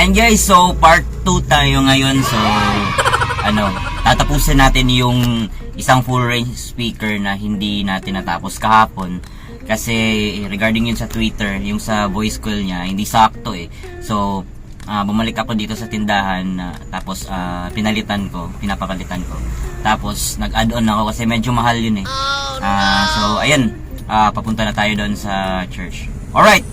Ayan guys, so part 2 tayo ngayon. So, tatapusin natin yung isang full range speaker na hindi natin natapos kahapon. Kasi regarding yun sa Twitter, yung sa voice call niya, hindi sakto eh. So, bumalik ako dito sa tindahan, tapos pinapapalitan ko. Tapos, nag-add on ako kasi medyo mahal yun eh. So, ayan, papunta na tayo doon sa church. Alright!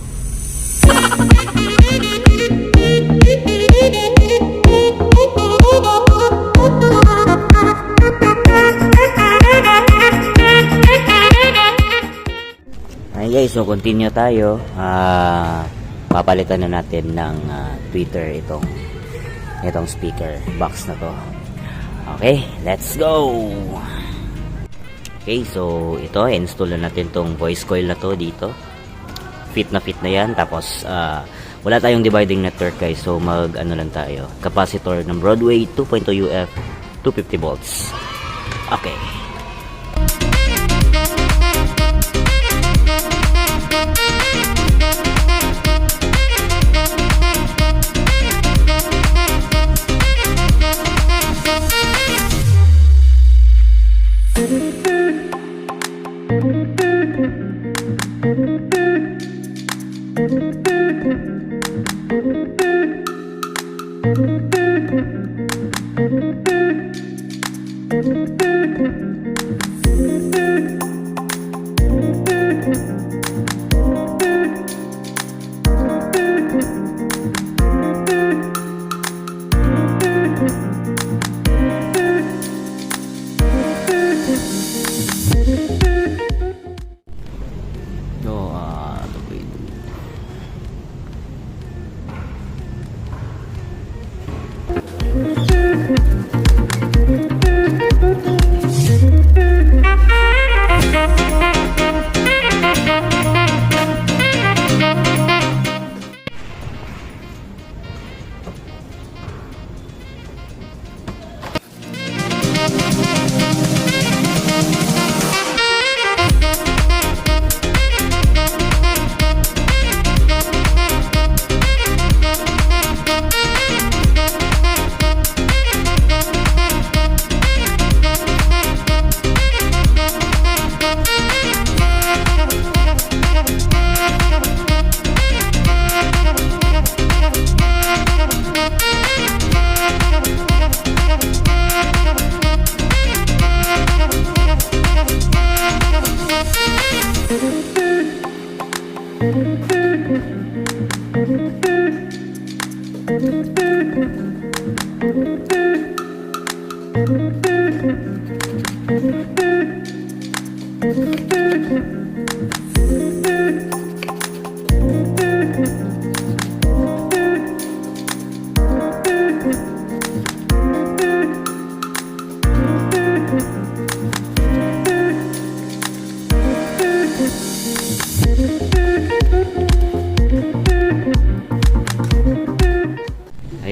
Ay guys, so continue tayo. Papalitan na natin ng Twitter itong speaker box na to. Okay, let's go. Okay, so ito, install na natin tong voice coil na to dito. Fit na yan. Tapos wala tayong dividing network guys, so lang tayo. Capacitor ng Broadway 2.2 UF 250 volts. Okay.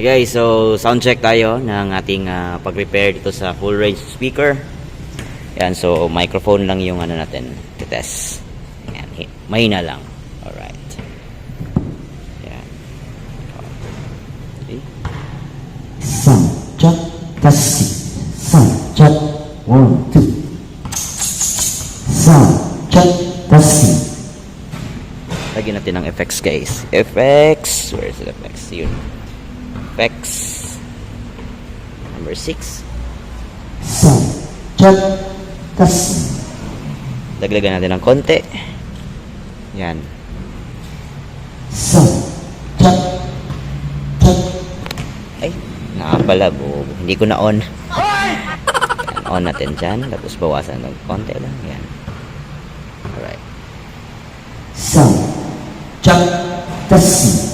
Hey guys, so sound check tayo ng ating pag-repair dito sa full range speaker. Yan, so microphone lang yung natin test. Yan, mahina lang. Alright. Yan. Okay. Sound check, testing. Sound check, 1, 2. Sound check, testing. Lagyan natin ng effects guys. Effects, where's the effects? Yun. Effects number 6. Sound check, testing. Dagdagan natin ng konti. Yan. Sound check, check. Ay, nakapala po. Hindi ko na on. Yan, on natin dyan. Tapos bawasan ng konti lang. Yan. Alright. Sound check, testing.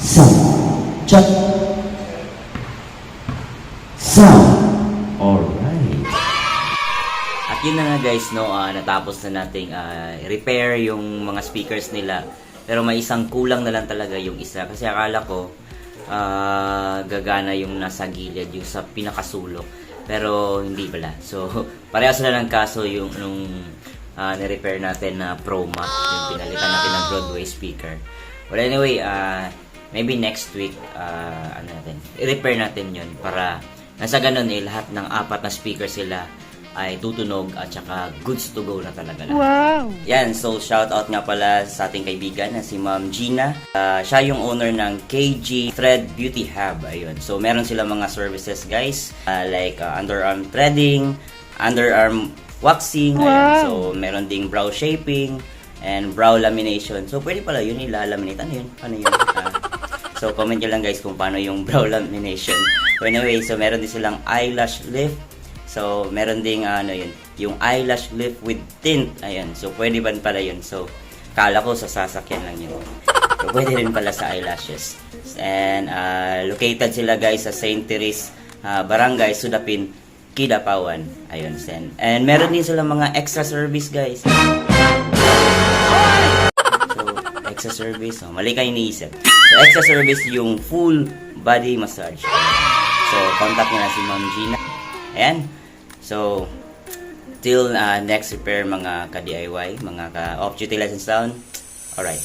Sound check. Sound. Alright. At yun na nga guys, no, natapos na nating repair yung mga speakers nila. Pero may isang kulang na lang talaga yung isa. Kasi akala ko gagana yung nasa gilid, yung sa pinakasulok. Pero hindi pala. So, parehas na lang kaso yung nung ni-repair natin na Pro Max, yung pinalitan natin ng Broadway speaker. Well, anyway, maybe next week, i-repair natin yun para nasa ganun lahat ng 4 na speaker sila ay tutunog at saka goods to go na talaga lahat. Wow! Yan, so shout out nga pala sa ating kaibigan na si Ma'am Gina. Siya yung owner ng KG Thread Beauty Hub. Ayun. So meron sila mga services guys, like underarm threading, underarm waxing, Wow! ayun. So meron ding brow shaping and brow lamination. So pwede pala yun ilalaminate. Ano yun? Ano yun? So comment nyo lang guys kung paano yung brow lamination. So anyway, so meron din silang eyelash lift. So, meron ding yung eyelash lift with tint. Ayan. So, pwede ba pala yun? So, kala ko sa sasakyan lang yun. So, pwede rin pala sa eyelashes. And, located sila guys sa St. Therese Barangay, Sudapin, Kidapawan. Ayun. And meron din sila mga extra service guys. So, extra service. So, mali kayo iniisip. So, extra service yung full body massage. So, contact nyo na si Ma'am Gina. Ayan. So, till next repair mga ka-DIY, mga ka-off-duty lessons down. Alright.